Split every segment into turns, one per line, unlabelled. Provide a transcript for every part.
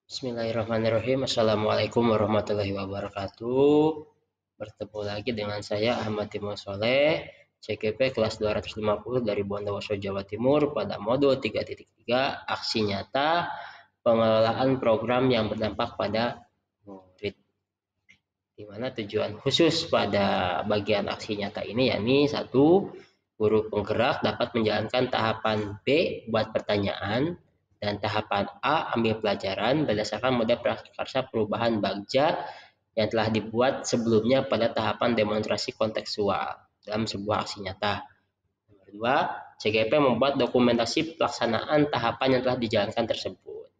Bismillahirrahmanirrahim. Assalamualaikum warahmatullahi wabarakatuh. Bertemu lagi dengan saya Ahmad Timur Soleh, CGP kelas 250 dari Bondowoso, Jawa Timur pada modul 3.3 aksi nyata pengelolaan program yang berdampak pada murid. Di mana tujuan khusus pada bagian aksi nyata ini yakni 1. Guru penggerak dapat menjalankan tahapan B buat pertanyaan dan tahapan A ambil pelajaran berdasarkan model prakarsa perubahan bagja yang telah dibuat sebelumnya pada tahapan demonstrasi kontekstual dalam sebuah aksi nyata. Nomor 2, CGP membuat dokumentasi pelaksanaan tahapan yang telah dijalankan tersebut.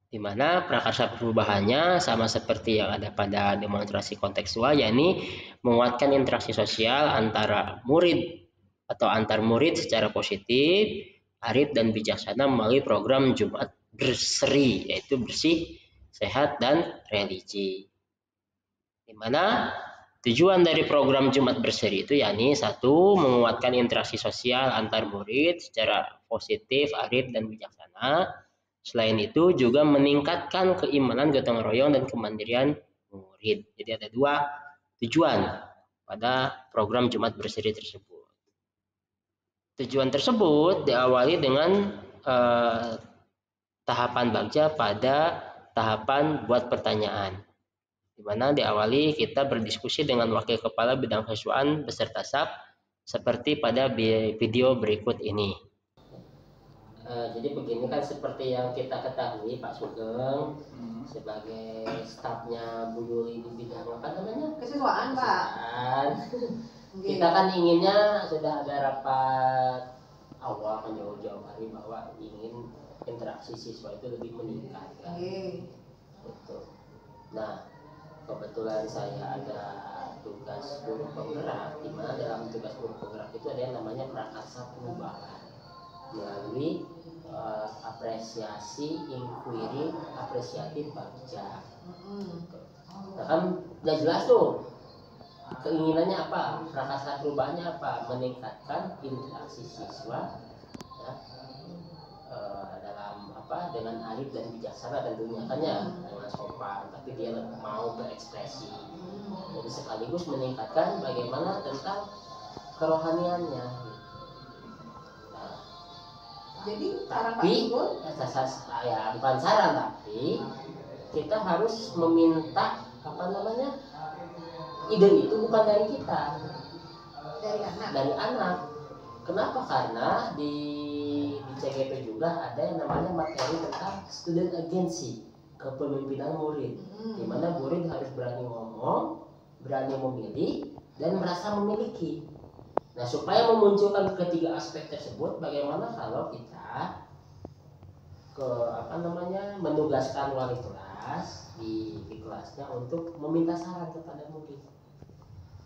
Di mana prakarsa perubahannya sama seperti yang ada pada demonstrasi kontekstual, yakni menguatkan interaksi sosial antara murid atau antar murid secara positif, arif dan bijaksana melalui program Jumat Berseri, yaitu bersih, sehat, dan religi. Di mana tujuan dari program Jumat Berseri itu yakni 1. Menguatkan interaksi sosial antar murid secara positif, arif, dan bijaksana. Selain itu juga meningkatkan keimanan, gotong royong, dan kemandirian murid. Jadi ada 2 tujuan pada program Jumat Berseri tersebut. Tujuan tersebut diawali dengan tahapan bagja pada tahapan buat pertanyaan, di mana diawali kita berdiskusi dengan wakil kepala bidang siswaan beserta SAP seperti pada video berikut ini. Jadi begini kan seperti yang kita ketahui Pak Sugeng sebagai stafnya Bu Yuli di bidang apa namanya?
Kesiswaan Pak.
Kita kan inginnya sudah ada rapat awal kan jauh-jauh hari bahwa ingin interaksi siswa itu lebih meningkat kan. Gitu. Nah, kebetulan saya ada tugas guru penggerak, di mana dalam tugas guru penggerak itu ada yang namanya prakarsa perubahan melalui apresiasi, inquiry, apresiatif bagja. Nah kan udah jelas tuh keinginannya apa, prakarsa perubahannya apa, meningkatkan interaksi siswa ya, dalam apa dengan arif dan bijaksana tentunya kan ya, dengan sopan tapi dia mau berekspresi, jadi sekaligus meningkatkan bagaimana tentang kerohaniannya.
Jadi saran Pak
Sugeng, ya bukan saran, tapi kita harus meminta apa namanya, ide itu bukan dari kita, dari anak. Kenapa? Karena di CGP juga ada yang namanya materi tentang student agency, kepemimpinan murid, di mana murid harus berani ngomong, berani memilih, dan merasa memiliki. Nah, supaya memunculkan ketiga aspek tersebut, bagaimana kalau kita menugaskan wali kelas di kelasnya untuk meminta saran kepada murid.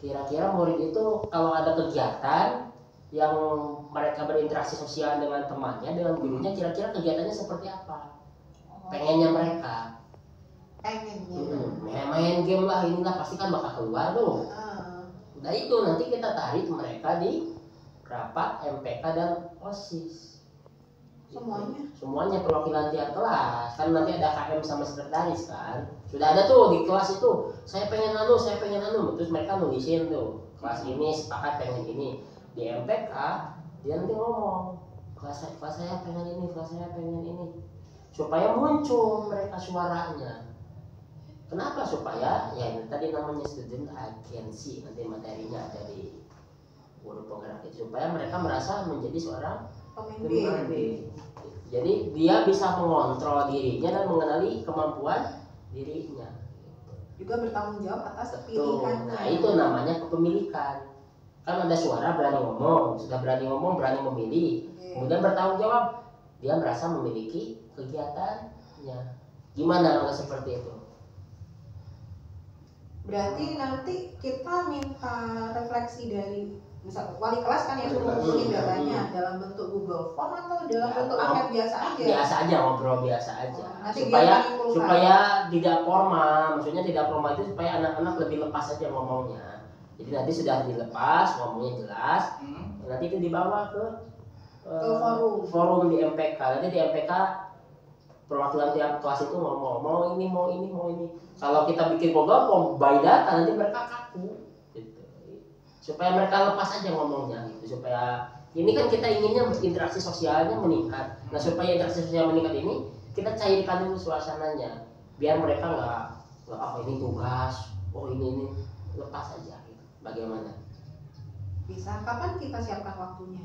Kira-kira murid itu kalau ada kegiatan yang mereka berinteraksi sosial dengan temannya, dengan gurunya, kira-kira kegiatannya seperti apa? Pengennya mereka. Main game lah, inilah pasti kan bakal keluar tuh. Nah itu nanti kita tarik mereka di rapat MPK dan OSIS. Semuanya perwakilan tiap kelas. Kan nanti ada KM sama sekretaris kan. Sudah ada tuh di kelas itu. Saya pengen anu. Terus mereka nulisin tuh. Kelas ini sepakat pengen ini. Di MPK dia nanti ngomong. Kelas saya pengen ini, kelas saya pengen ini. Supaya muncul mereka suaranya. Kenapa? Supaya ya ini tadi namanya student agency, nanti materinya ada di guru penggerak itu, supaya mereka merasa menjadi seorang pemimpin. Jadi dia bisa mengontrol dirinya dan mengenali kemampuan dirinya.
Juga bertanggung jawab atas pilihan.
Nah itu namanya kepemilikan. Kan ada suara berani ngomong, sudah berani ngomong, berani memilih, kemudian bertanggung jawab, dia merasa memiliki kegiatannya. Gimana kalau seperti itu?
Berarti nanti kita minta refleksi dari misal wali kelas kan yang suruh ngumpulin datanya dalam bentuk Google Form atau dalam bentuk angket biasa aja?
Biasa aja, ngobrol biasa aja. Supaya tidak formal, maksudnya tidak formal itu supaya anak-anak lebih lepas aja ngomongnya. Jadi nanti sudah dilepas, ngomongnya jelas, nanti itu dibawa ke forum di MPK. Nanti di MPK perwakilan tiap kelas itu ngomong mau ini. Kalau kita bikin program by data nanti mereka kaku gitu. Supaya mereka lepas aja ngomongnya gitu. Supaya ini kan kita inginnya interaksi sosialnya meningkat. Nah supaya interaksi sosial meningkat ini kita cairkan dulu suasananya biar mereka nggak oh ini tugas, oh ini lepas aja gitu. Bagaimana?
Bisa. Kapan kita siapkan waktunya?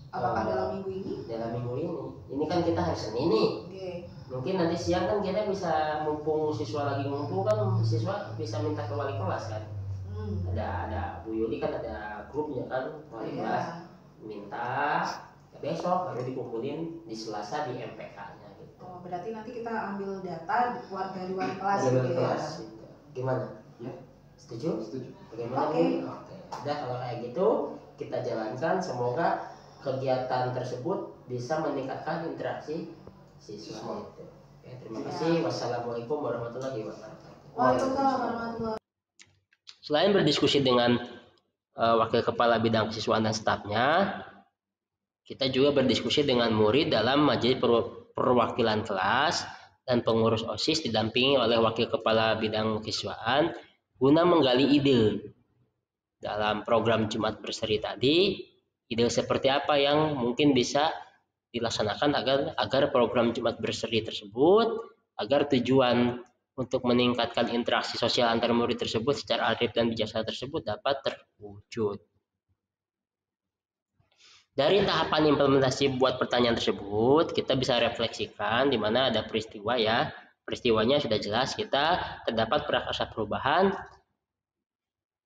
Apakah dalam minggu ini? Dalam minggu ini.
Ini kan kita hari Senin nih. Mungkin nanti siang kan kita bisa, mumpung siswa lagi ngumpul kan, siswa bisa minta ke wali kelas kan. Ada Bu Yuli kan ada grupnya kan, wali kelas minta besok baru dikumpulin di Selasa di MPK-nya gitu.
Oh, berarti nanti kita ambil data dari wali kelas gitu ya.
Gimana? Ya. Setuju? Bagaimana? Oke. Udah kalau kayak gitu kita jalankan, semoga kegiatan tersebut bisa meningkatkan interaksi siswa itu. Ya, terima kasih. Wassalamualaikum warahmatullahi wabarakatuh.
Waalaikumsalam warahmatullahi wabarakatuh.
Selain berdiskusi dengan wakil kepala bidang kesiswaan dan stafnya, kita juga berdiskusi dengan murid dalam majelis perwakilan kelas dan pengurus OSIS didampingi oleh wakil kepala bidang kesiswaan guna menggali ide dalam program Jumat Berseri tadi. Ide seperti apa yang mungkin bisa dilaksanakan agar program Jumat Berseri tersebut, agar tujuan untuk meningkatkan interaksi sosial antar murid tersebut secara arif dan bijaksana tersebut dapat terwujud. Dari tahapan implementasi buat pertanyaan tersebut, kita bisa refleksikan di mana ada peristiwa ya. Peristiwanya sudah jelas, kita terdapat prakarsa perubahan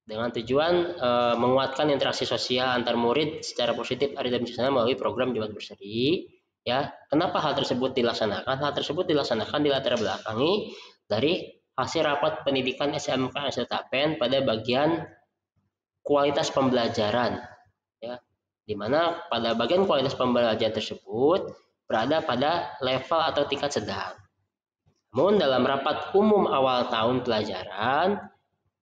dengan tujuan menguatkan interaksi sosial antar murid secara positif arif dan bijaksana melalui program Jumat Berseri. Ya, kenapa hal tersebut dilaksanakan? Hal tersebut dilaksanakan dilatar belakangi dari hasil rapat pendidikan SMK STAPEN pada bagian kualitas pembelajaran, ya, di mana pada bagian kualitas pembelajaran tersebut berada pada level atau tingkat sedang. Namun dalam rapat umum awal tahun pelajaran,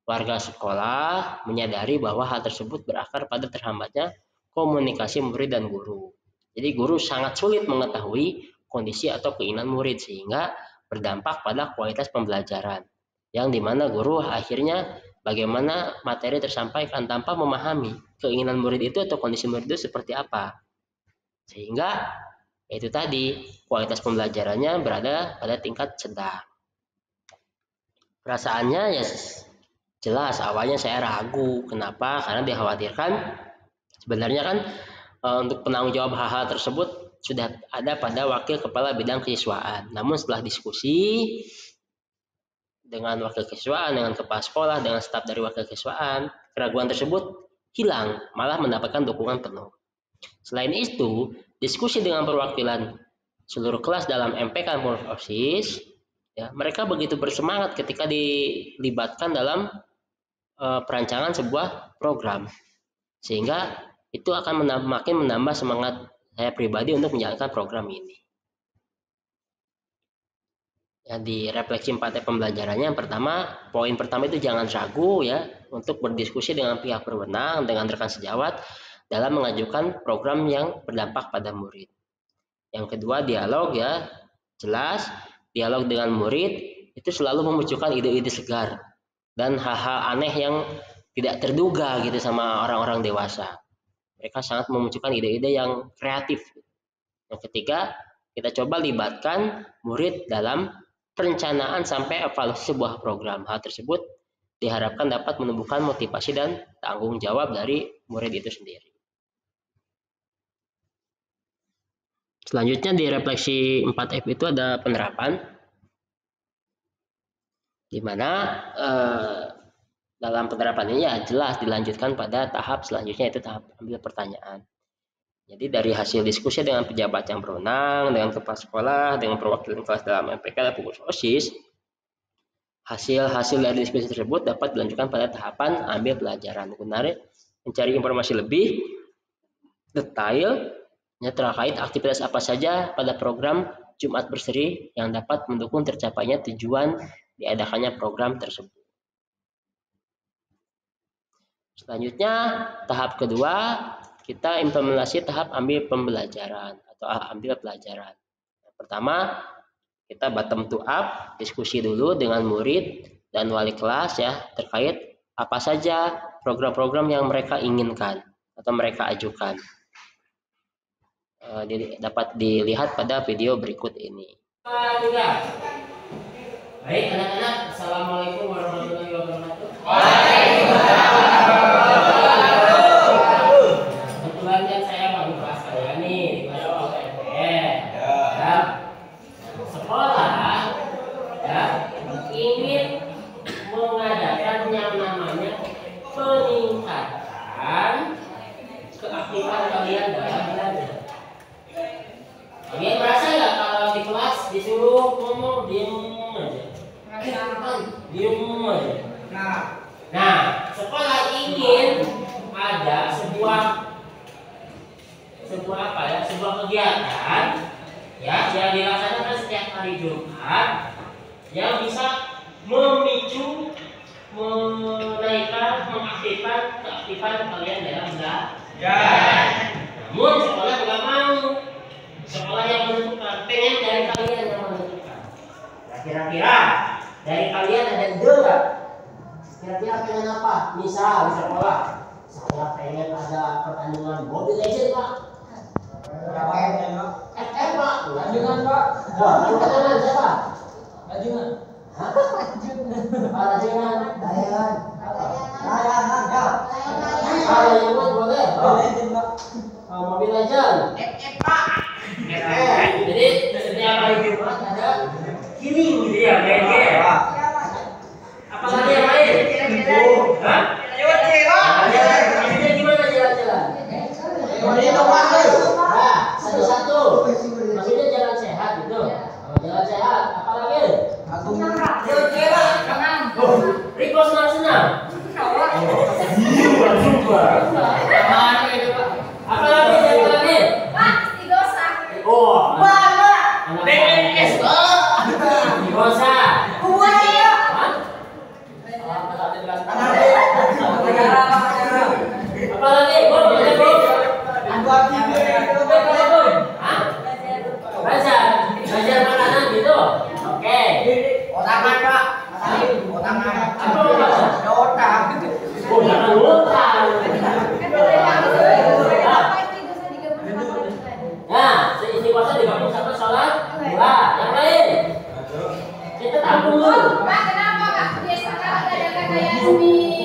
warga sekolah menyadari bahwa hal tersebut berakar pada terhambatnya komunikasi murid dan guru. Jadi guru sangat sulit mengetahui kondisi atau keinginan murid sehingga berdampak pada kualitas pembelajaran. Yang dimana guru akhirnya bagaimana materi tersampaikan tanpa memahami keinginan murid itu atau kondisi murid itu seperti apa. Sehingga itu tadi kualitas pembelajarannya berada pada tingkat sedang. Perasaannya ya jelas awalnya saya ragu. Kenapa? Karena dikhawatirkan sebenarnya kan untuk penanggung jawab hal-hal tersebut sudah ada pada wakil kepala bidang kesiswaan. Namun setelah diskusi dengan wakil kesiswaan, dengan kepala sekolah, dengan staf dari wakil kesiswaan, keraguan tersebut hilang, malah mendapatkan dukungan penuh. Selain itu, diskusi dengan perwakilan seluruh kelas dalam MPK dan OSIS, ya, mereka begitu bersemangat ketika dilibatkan dalam perancangan sebuah program, sehingga itu akan makin menambah semangat saya pribadi untuk menjalankan program ini. Ya, di refleksi 4 pembelajarannya, yang pertama, poin pertama itu jangan ragu ya untuk berdiskusi dengan pihak berwenang, dengan rekan sejawat dalam mengajukan program yang berdampak pada murid. Yang kedua, dialog ya, jelas dialog dengan murid itu selalu memunculkan ide-ide segar dan hal-hal aneh yang tidak terduga gitu sama orang-orang dewasa. Mereka sangat memunculkan ide-ide yang kreatif. Yang ketiga, kita coba libatkan murid dalam perencanaan sampai evaluasi sebuah program. Hal tersebut diharapkan dapat menumbuhkan motivasi dan tanggung jawab dari murid itu sendiri. Selanjutnya di refleksi 4F itu ada penerapan, di mana dalam penerapan ini ya jelas dilanjutkan pada tahap selanjutnya, itu tahap ambil pertanyaan. Jadi dari hasil diskusi dengan pejabat yang berwenang, dengan kepala sekolah, dengan perwakilan kelas dalam MPK dan pengurus OSIS, hasil dari diskusi tersebut dapat dilanjutkan pada tahapan ambil pelajaran. Guna mencari informasi lebih detail terkait aktivitas apa saja pada program Jumat Berseri yang dapat mendukung tercapainya tujuan diadakannya program tersebut. Selanjutnya tahap kedua, kita implementasi tahap ambil pembelajaran atau ambil pelajaran. Yang pertama, kita bottom to up, diskusi dulu dengan murid dan wali kelas ya terkait apa saja program-program yang mereka inginkan atau mereka ajukan. Dapat dilihat pada video berikut ini. Baik anak-anak, assalamualaikum warahmatullahi wabarakatuh. Kebetulan kan saya baru kelas kalian nih di kelas MPN. Ya. Sekolah ya ingin mengadakan yang namanya peningkatan keaktifan kalian dalam belajar. Kalian merasa nggak kalau di kelas disuruh ngomong diem aja? Diem aja. Nah, sekolah ingin ada sebuah apa ya? Sebuah kegiatan ya yang dilaksanakan setiap hari Jumat yang bisa memicu, menaikkan, mengaktifkan keaktifan kalian dalam belajar. Namun sekolah tidak mau. Sekolah yang menentukan, pengen dari kalian yang menentukan. Nah, kira-kira dari kalian ada ide nggak? Kira-kira pengen apa? Misal di sekolah, saya pengen ada pertandingan Mobile Legends Pak. Berapa FM Pak? FM Pak. Rajungan Pak. Wah, pertandingan siapa? Rajungan. Hah? Rajungan. Layangan. Layangan. Ya. Layangan boleh. Mobile Legends. FM Pak. Jadi setiap hari Jumat ada killing gitu ya, main game. Apalagi yang lain? Hah? Maksudnya gimana jalan-jalan? Nah, satu-satu. Maksudnya jalan sehat gitu. Jalan sehat. Apalagi? Riko senang-senang. Apalagi? Oh, BNS Digosa. Apalagi? Belajar makanan gitu. Oke. Otangan Pak. Otangan. Apa otak? Oh, jangan otak. Nah, seisi puasa digabung sama sholat dua. Yang lain kita tampung dulu.
Pak, kenapa Kak? Biasa kan ada kayak seminar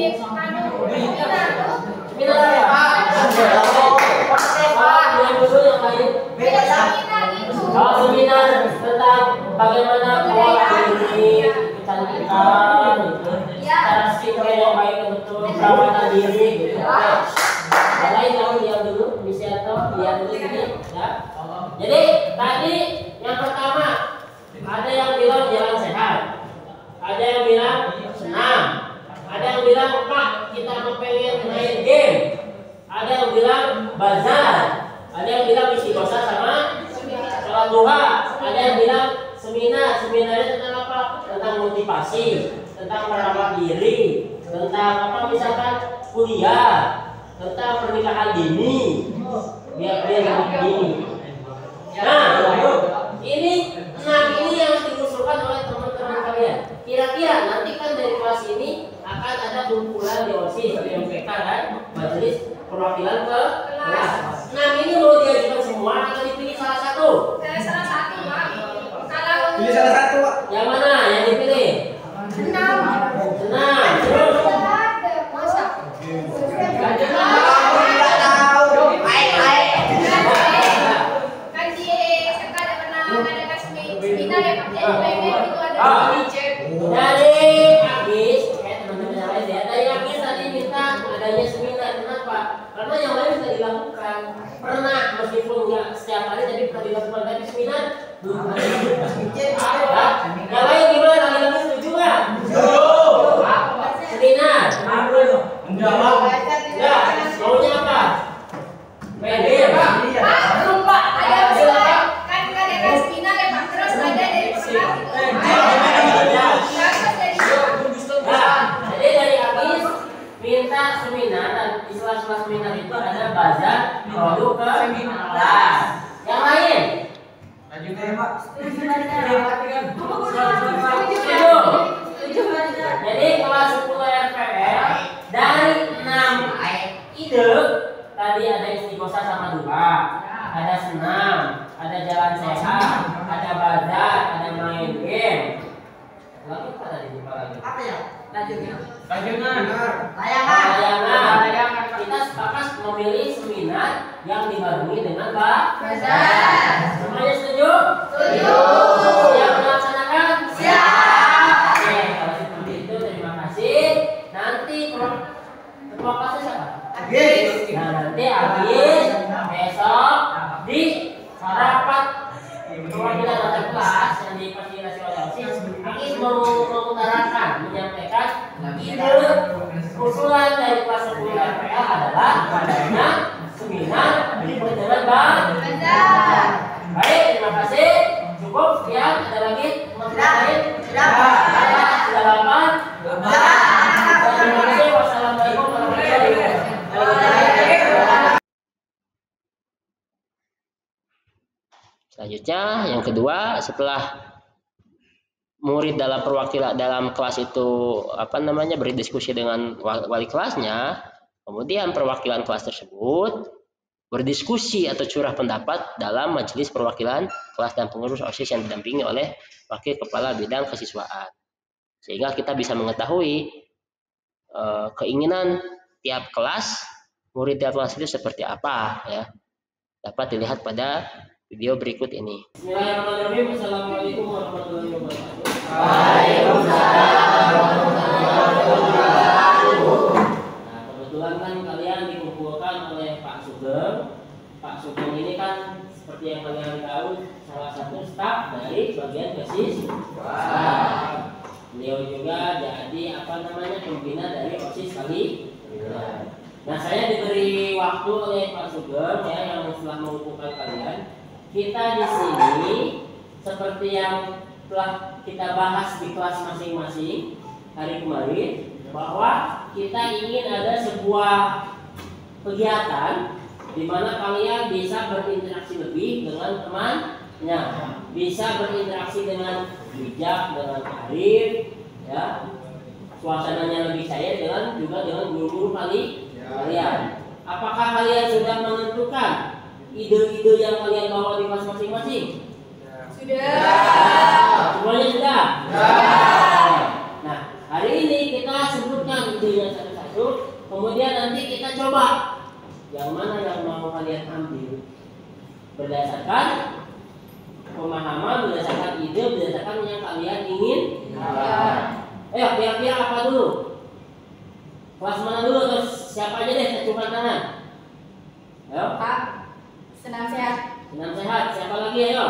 tuh.
Seminar apa? Yang dulu yang lain.
Beda seminar itu.
Oh, seminar tentang bagaimana mengolah diri, kecantikan, cara skincare yang baik untuk perawatan diri, gitu. Yang lain kamu diam dulu, bisa atau diam dulu ini, ya. Jadi tadi yang pertama ada yang bilang jalan sehat, ada yang bilang senam, ada yang bilang Pak kita mau pengen main game, ada yang bilang bazar, ada yang bilang istiqosah sama sholat duha, ada yang bilang seminar. Seminarnya tentang apa? Tentang motivasi, tentang merawat diri, tentang apa misalkan kuliah, tentang pernikahan dini, biar lebih dini. Nah, ini yang diusulkan oleh teman-teman kalian. Kira-kira nanti kan dari kelas ini akan ada kumpulan di OSIS, di MPK dan majelis perwakilan ke kelas. Ini mau diajukan semua atau dipilih salah satu?
Salah satu Pak. Kalau
Pilih salah satu Pak.
Yang mana yang dipilih?
senam.
Senam. Terus? Dari Agis, teman-teman yang lain ya. Dari Agis tadi minta adanya seminar. Kenapa? Karena yang lain bisa dilakukan. Pernah meskipun nggak setiap hari tapi pernah dilakukan. Tapi seminar belum pernah. Yang lain gimana? Kalian setuju nggak? Seminar.
Menjawab.
Ya, maunya apa? Pede Pak.
Pak, belum Pak. Ada usulan. Kan ada seminar ya Pak. Terus ada dari sekolah gitu.
Jadi dari Agis minta seminar dan di sela-sela seminar itu ada bazar produk ke kelas. Yang lain?
Lanjutnya Pak.
Jadi kelas 10 RPL dari 6 ide tadi ada istiqosah sama dua, ada senam, ada jalan sehat, ada bazar, ada main game. Lagi apa tadi lupa lagi?
Apa ya?
Layangan.
Layangan. Kita sepakat memilih seminar yang dibarengi dengan bazar. Semuanya setuju?
Setuju.
Siap melaksanakan?
Siap.
Oke, kalau seperti itu terima kasih. Nanti ketua kelasnya siapa? Nah, nanti habis besok di rapat perwakilan antar kelas yang difasilitasi oleh OSIS, Agis mengutarakan, menyampaikan ide usulan dari kelas 10 RPL adalah adanya seminar berikut dengan bazar. Baik, terima kasih. Cukup sekian. Ada lagi teman-teman lain? Sudah 8. Terima kasih. Wassalamualaikum warahmatullahi wabarakatuh. Selanjutnya yang kedua, setelah murid dalam perwakilan dalam kelas itu berdiskusi dengan wali kelasnya, kemudian perwakilan kelas tersebut berdiskusi atau curah pendapat dalam majelis perwakilan kelas dan pengurus OSIS yang didampingi oleh wakil kepala bidang kesiswaan, sehingga kita bisa mengetahui keinginan tiap kelas, murid tiap kelas itu seperti apa, ya. Dapat dilihat pada video berikut ini. Bismillahirrahmanirrahim. Assalamualaikum warahmatullahi wabarakatuh. Waalaikumsalam warahmatullahi wabarakatuh. Nah, kebetulan kan kalian dikumpulkan oleh Pak Sugeng. Pak Sugeng ini kan seperti yang kalian tahu salah satu staf dari bagian kesiswaan. Beliau juga jadi pembina dari OSIS kali. Nah, saya diberi waktu oleh Pak Sugeng ya, yang telah mengumpulkan kalian. Kita di sini seperti yang telah kita bahas di kelas masing-masing hari kemarin, bahwa kita ingin ada sebuah kegiatan di mana kalian bisa berinteraksi lebih dengan temannya, bisa berinteraksi dengan bijak, dengan Arif, ya, suasananya lebih cair dengan guru-guru kalian. Apakah kalian sudah menentukan ide-ide yang kalian bawa di kelas masing-masing?
Sudah.
Semuanya sudah? Sudah. Nah, hari ini kita sebutkan idenya satu-satu, kemudian nanti kita coba yang mana yang mau kalian ambil berdasarkan pemahaman, berdasarkan ide, berdasarkan yang kalian ingin. Ayo, kira-kira apa dulu? Kelas mana dulu? Terus siapa aja deh, acungkan tangan. Ayo.
Pak, senam sehat.
Senam sehat. Siapa lagi? Ayo.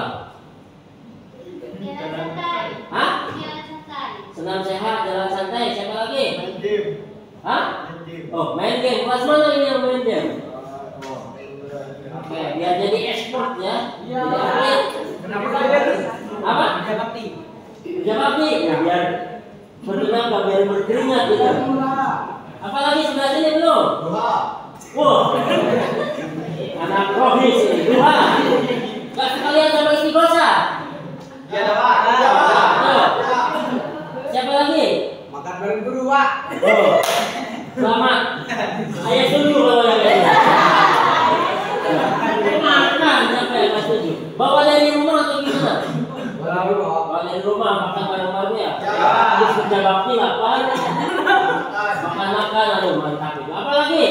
Jalan santai.
Hah?
Jalan santai.
Senam sehat, jalan santai. Siapa lagi?
Main game.
Hah?
Main game.
Oh, main game. Kelas mana ini yang main game? Oke, biar jadi expert ya.
Iya.
Jadi atlet.
Kenapa kalian?
Apa?
Kerja bakti.
Kerja bakti. Ya, biar bertenaga, biar berkeringat gitu. Apalagi sebelah sini belum? Wah, anak rohis ini. Duha. Gak sekalian sama istighosah.
Ya, Pak.
Tuh. Siapa lagi?
Makan bareng guru, Pak.
Oh, selamat. Ayah setuju kalau yang ini. Makan siapa yang nggak setuju? Bawa dari rumah atau gimana? Bawa dari rumah, makan bareng-bareng ya. Terus kerja bakti ngapain? Makan-makan, aduh mantap itu. Apa lagi?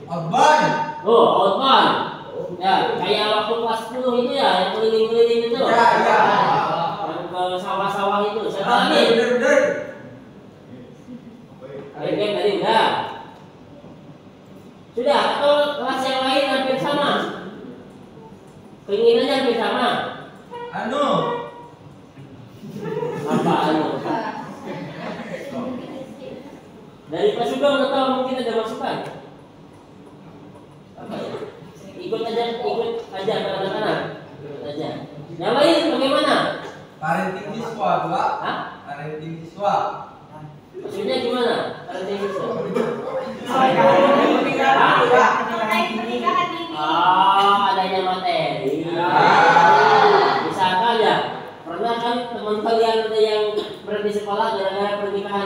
Abang.
Oh, outbound. Ya, kayak waktu kelas 10 itu ya, yang keliling-keliling itu.
Ya.
Yang ke sawah-sawah itu. Siapa lagi?
Bener.
Oke, tadi udah. Sudah, atau kelas yang lain hampir sama? Keinginannya hampir sama?
Anu.
Apa anu? Dari Pak Sugeng atau mungkin ada masukan? Apa ya? Ikut aja ke anak-anak. Ikut aja. Yang lain bagaimana?
Parenting siswa, Pak.
Hah?
Parenting siswa.
Maksudnya gimana? Parenting siswa?
Mengenai pernikahan ini.
Oh, adanya materi. Bisa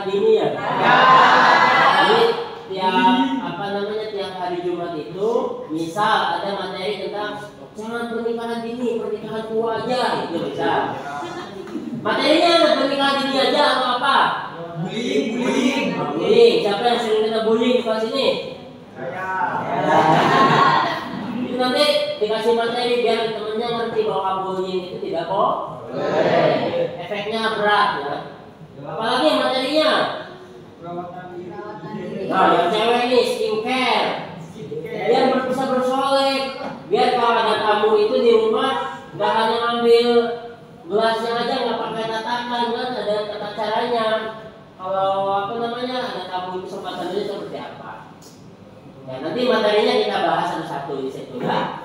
dini ya. Jadi tiap hari Jumat itu misal ada materi tentang jangan pernikahan dini, pernikahan tua aja itu bisa. Materinya ada pernikahan dini aja atau apa?
Bullying.
Siapa yang sering kena bullying di kelas ini? Itu nanti dikasih materi biar temennya ngerti bahwa bullying itu tidak boleh. Efeknya berat ya. Apalagi materinya? Nah, yang cewek nih skincare. Biar bisa bersolek. Biar kalau ada tamu itu di rumah nggak hanya ambil gelasnya aja, nggak pakai tatakan kan, ada tata caranya. Kalau ada tamu itu sopatannya seperti apa? Ya, nanti materinya kita bahas satu-satu di situ ya.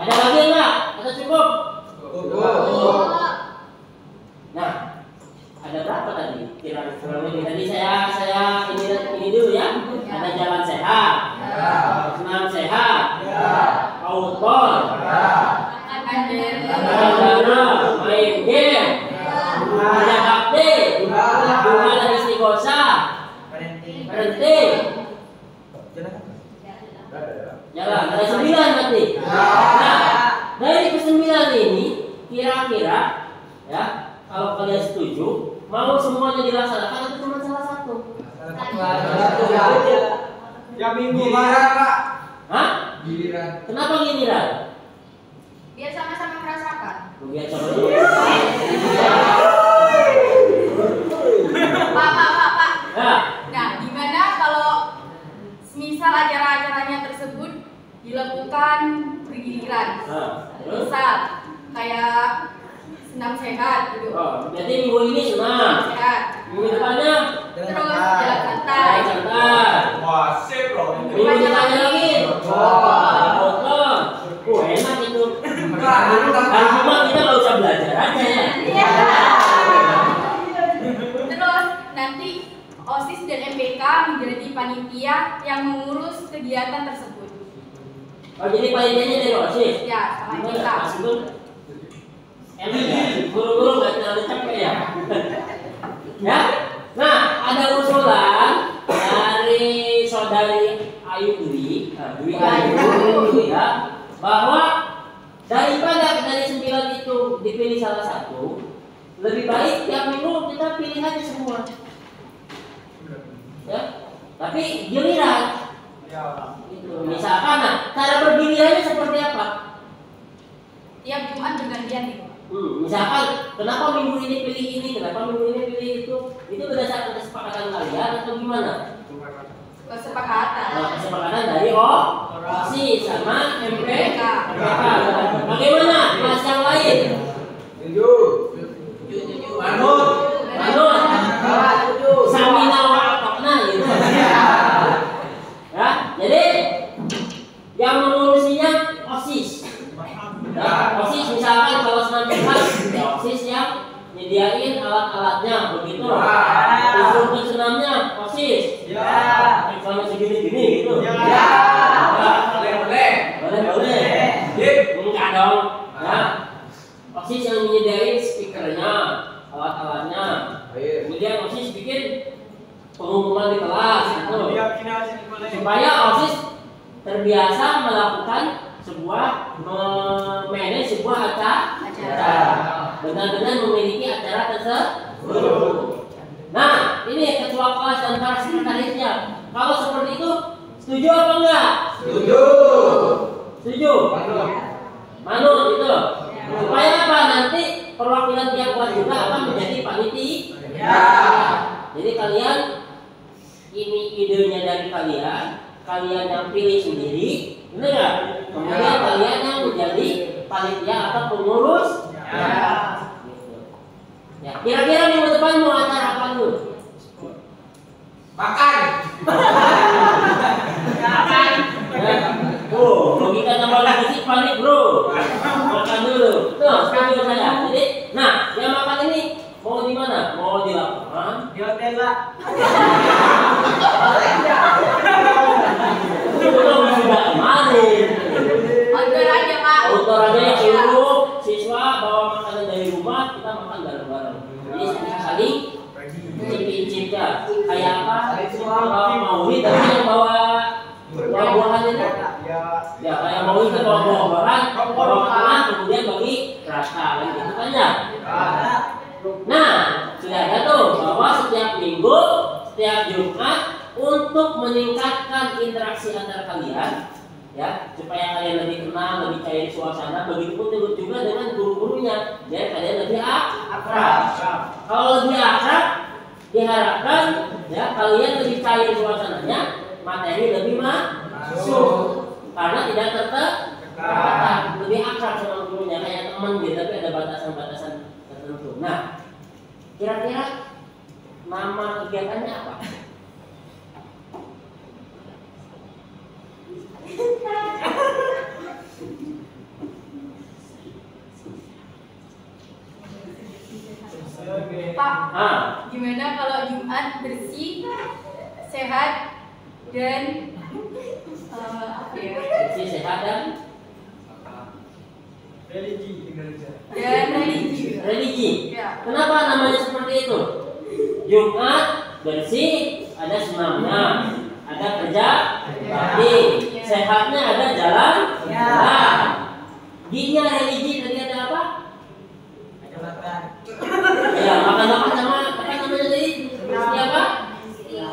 Ada lagi enggak? Atau cukup? Nah, ada berapa tadi? Kurang lebih tadi saya ini dulu ya. Ada jalan sehat, senam sehat, outdoor, main game, ada bakti, bunga dan istiqosa, berhenti. Jalan, ada 9 berarti. Nah, dari ke-9 ini kira-kira ya, kalau kalian setuju, mau semuanya dilaksanakan atau cuma salah satu?
Ya giliran, Pak.
Hah?
Giliran.
Kenapa giliran?
Biar sama-sama merasakan.
Biar sama-sama.
Pak.
Ya.
Nah, gimana kalau misal acara-acaranya tersebut dilakukan bergiliran? Misal kayak senam sehat gitu.
Oh, jadi minggu ini senam.
Sehat.
Minggu depannya
Terus jalan santai.
Wah, sip loh.
Minggu depannya lagi. Potong. Enak itu. Hari Jumat kita nggak usah belajar aja ya.
Terus nanti OSIS dan MBK menjadi panitia yang mengurus kegiatan tersebut.
Oh, jadi panitianya dari OSIS?
Ya, sama kita.
Enak ya? Guru-guru nggak terlalu capek ya? Ya? Nah, ada usulan dari saudari Ayu Dwi Ayu ya, bahwa daripada dari 9 itu dipilih salah satu, lebih baik tiap minggu kita pilih aja semua. Ya, tapi giliran. Gitu. Misalkan, nah, cara bergilirannya seperti apa?
Tiap Jumat bergantian nih.
Misalkan, kenapa minggu ini pilih ini, kenapa minggu ini pilih itu berdasarkan kesepakatan kalian atau gimana?
Kesepakatan.
Nah, kesepakatan dari OSIS sama MPK. Bagaimana kelas yang lain? Manut. Samina wa atokna gitu. Ya, jadi yang mengurusinya OSIS. Nah, OSIS misalkan kalau senam sehat, ya OSIS yang nyediain alat-alatnya begitu. Instruktur senamnya OSIS. Kalau segini-gini gitu. Boleh. Enggak dong. Ya. OSIS yang menyediain speakernya, alat-alatnya. Kemudian OSIS bikin pengumuman di kelas gitu. Supaya OSIS terbiasa melakukan manage sebuah acara. Benar-benar memiliki acara tersebut. Nah, ini ketua kelas dan para sekretarisnya. Kalau seperti itu, setuju apa enggak? Setuju. Manut itu. Supaya apa? Nanti perwakilan tiap kelas juga akan menjadi panitia. Jadi kalian, ini idenya dari kalian yang pilih sendiri, benar nggak? Kemudian kalian yang menjadi panitia atau pengurus. Ya, kira-kira minggu depan mau acara apa dulu?
Makan.
Logika tambah lagi sih panik bro. Makan dulu. Tuh, setuju saya. Jadi, nah, yang makan ini mau di mana? Mau di lapangan?
Di hotel lah.
Belum sudah kemarin.
Outdoor aja Pak.
Outdoor aja ya, seluruh siswa bawa makanan dari rumah, kita makan bareng-bareng. Jadi saling Cip-cipnya kayak apa? Maui tapi yang bawa buah-buahan itu. Ya kayak Maui itu bawa buah-buahan, bawa makanan kemudian bagi rasa gitu kan ya. Nah, sudah ada tuh bahwa setiap minggu, setiap Jumat untuk meningkatkan interaksi antar kalian, ya supaya kalian lebih kenal, lebih cair suasana. Begitupun juga dengan guru-gurunya, biar kalian lebih akrab. Kalau lebih akrab, diharapkan ya kalian lebih cair suasananya, materi lebih masuk karena tidak tertekan, lebih akrab sama gurunya kayak teman gitu, tapi ada batasan-batasan tertentu. Nah, kira-kira nama kegiatannya apa?
Pak, gimana kalau Jumat bersih, sehat, dan apa ya?
Bersih, sehat dan
religi.
Religi.
Ya.
Kenapa namanya seperti itu? Jumat bersih, ada senamnya, ada kerja bakti, sehatnya ada jalan. Ginya religi tadi ada apa? Ya, makan-makan sama apa namanya tadi? Siapa? Ya.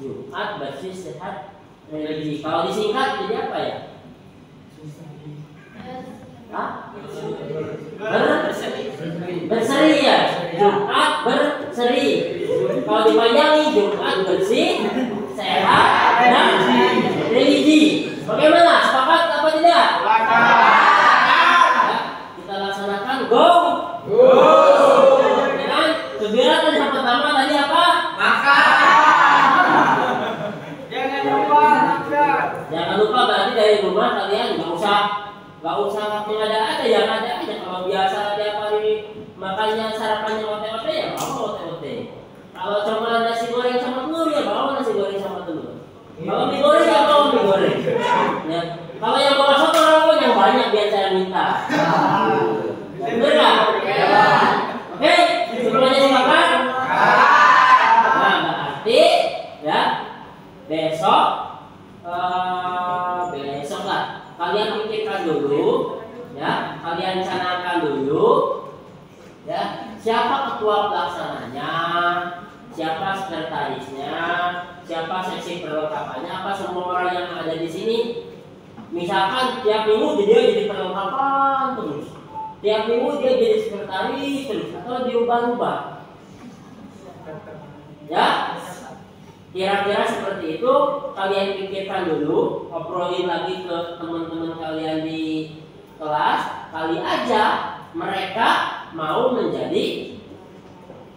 Jumat bersih, sehat, religi. Kalau disingkat jadi apa ya? Berseri ya. Jumat berseri. Kalau dipanjangi Jumat bersih, sehat, dan religi. Bagaimana? Sepakat apa tidak? Kita laksanakan. Go. Dengan kegiatan yang pertama tadi apa? Jangan lupa berarti dari rumah kalian nggak usah ada yang ada aja. Kalau biasa tiap hari makannya sarapannya ote-ote ya bawa ote-ote. Kalau cuma nasi goreng sama telur ya bawa nasi goreng sama telur. Kalau mie goreng ya bawa mie goreng. Ya. Kalau yang bawa soto yang banyak biar saya minta. Bener nggak? Oke, semuanya sepakat? Nah, berarti ya besok lah kalian pikirkan dulu, ya kalian canangkan dulu, ya siapa ketua pelaksananya, siapa sekretarisnya, siapa seksi perlengkapannya, apa semua orang yang ada di sini. Misalkan tiap minggu dia jadi perlengkapan terus, tiap minggu dia jadi sekretaris terus, atau diubah-ubah, ya. Kira-kira seperti itu, kalian pikirkan dulu, obrolin lagi ke teman-teman kalian di kelas, kali aja mereka mau menjadi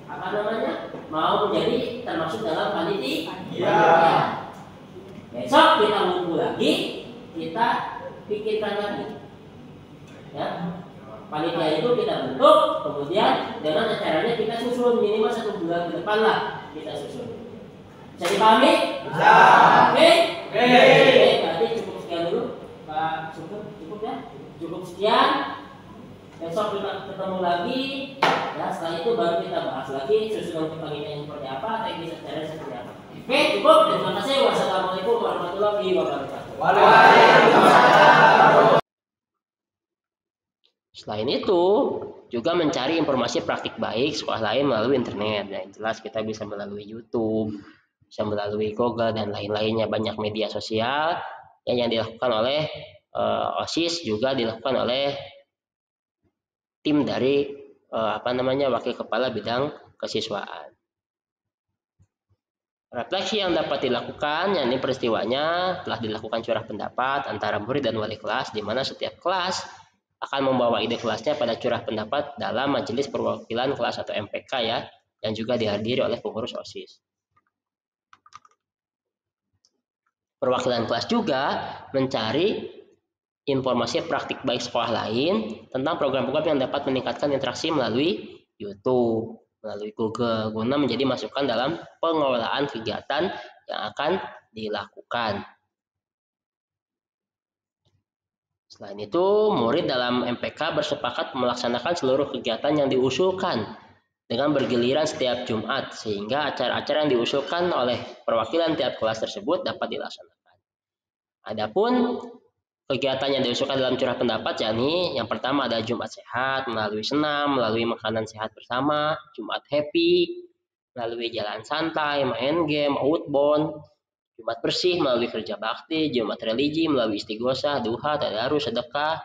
apa namanya? Mau menjadi termasuk dalam panitia. Ya. Besok kita ngumpul lagi, kita pikirkan lagi. Ya. Panitia itu kita bentuk, kemudian dengan acaranya kita susun minimal 1 bulan ke depan lah kita susun. Bisa dipahami? Bisa. Oke? Oke, berarti cukup sekian dulu. Pak cukup ya? Cukup sekian. Besok kita ketemu lagi. Ya, setelah itu baru kita bahas lagi susunan kepanitiaan seperti apa, teknis acaranya seperti apa. Oke, cukup. Terima kasih. Wassalamualaikum warahmatullahi wabarakatuh. Waalaikumsalam. Selain itu, juga mencari informasi praktik baik sekolah lain melalui internet. Yang jelas kita bisa melalui YouTube, bisa melalui Google dan lain-lainnya, banyak media sosial yang dilakukan oleh OSIS, juga dilakukan oleh tim dari wakil kepala bidang kesiswaan. Refleksi yang dapat dilakukan, yakni peristiwanya telah dilakukan curah pendapat antara murid dan wali kelas, di mana setiap kelas akan membawa ide kelasnya pada curah pendapat dalam majelis perwakilan kelas atau MPK ya, yang juga dihadiri oleh pengurus OSIS. Perwakilan kelas juga mencari informasi praktik baik sekolah lain tentang program-program yang dapat meningkatkan interaksi melalui YouTube, melalui Google, guna menjadi masukan dalam pengelolaan kegiatan yang akan dilakukan. Selain itu, murid dalam MPK bersepakat melaksanakan seluruh kegiatan yang diusulkan dengan bergiliran setiap Jumat, sehingga acara-acara yang diusulkan oleh perwakilan tiap kelas tersebut dapat dilaksanakan. Adapun kegiatan yang diusulkan dalam curah pendapat, yakni yang pertama ada Jumat sehat melalui senam, melalui makanan sehat bersama, Jumat happy melalui jalan santai, main game, outbound, Jumat bersih melalui kerja bakti, Jumat religi melalui istighosah, duha, tadarus, sedekah,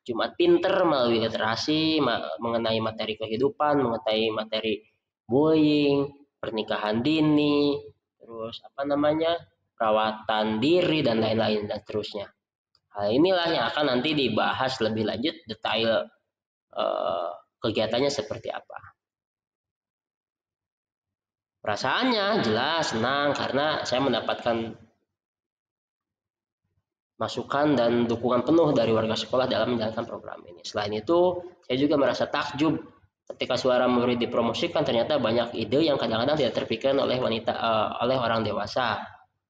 Jumat pinter melalui literasi mengenai materi kehidupan, mengenai materi bullying, pernikahan dini, terus perawatan diri dan lain-lain dan seterusnya. Hal inilah yang akan nanti dibahas lebih lanjut detail kegiatannya seperti apa. Perasaannya jelas senang karena saya mendapatkan masukan dan dukungan penuh dari warga sekolah dalam menjalankan program ini. Selain itu, saya juga merasa takjub ketika suara murid dipromosikan. Ternyata banyak ide yang kadang-kadang tidak terpikirkan oleh oleh orang dewasa.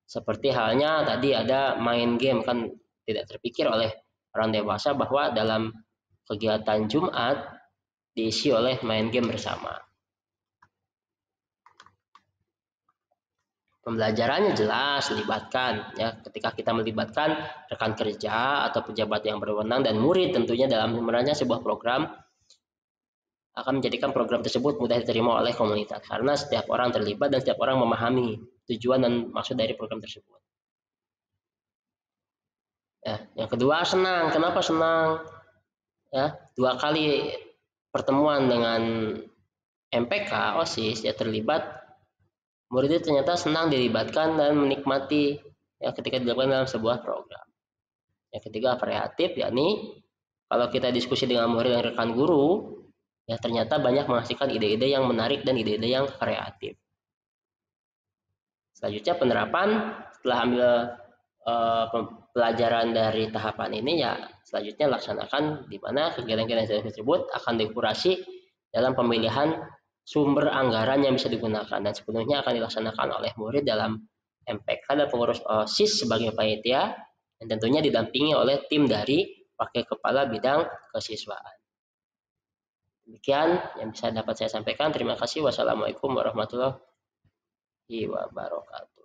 Seperti halnya tadi ada main game, kan tidak terpikir oleh orang dewasa bahwa dalam kegiatan Jumat diisi oleh main game bersama. Pembelajarannya jelas libatkan, ya, ketika kita melibatkan rekan kerja atau pejabat yang berwenang dan murid tentunya dalam merancang sebuah program akan menjadikan program tersebut mudah diterima oleh komunitas karena setiap orang terlibat dan setiap orang memahami tujuan dan maksud dari program tersebut. Ya, yang kedua senang. Kenapa senang? Ya, 2 kali pertemuan dengan MPK OSIS ya terlibat. Murid itu ternyata senang dilibatkan dan menikmati ya ketika dilakukan dalam sebuah program. Yang ketiga variatif, yakni kalau kita diskusi dengan murid dan rekan guru, ya ternyata banyak menghasilkan ide-ide yang menarik dan ide-ide yang kreatif. Selanjutnya penerapan setelah ambil pelajaran dari tahapan ini, ya selanjutnya laksanakan di mana kegiatan-kegiatan tersebut akan dikurasi dalam pemilihan sumber anggaran yang bisa digunakan dan sepenuhnya akan dilaksanakan oleh murid dalam MPK dan pengurus OSIS sebagai panitia dan tentunya didampingi oleh tim dari Wakil Kepala Bidang Kesiswaan. Demikian yang bisa dapat saya sampaikan. Terima kasih. Wassalamualaikum warahmatullahi wabarakatuh.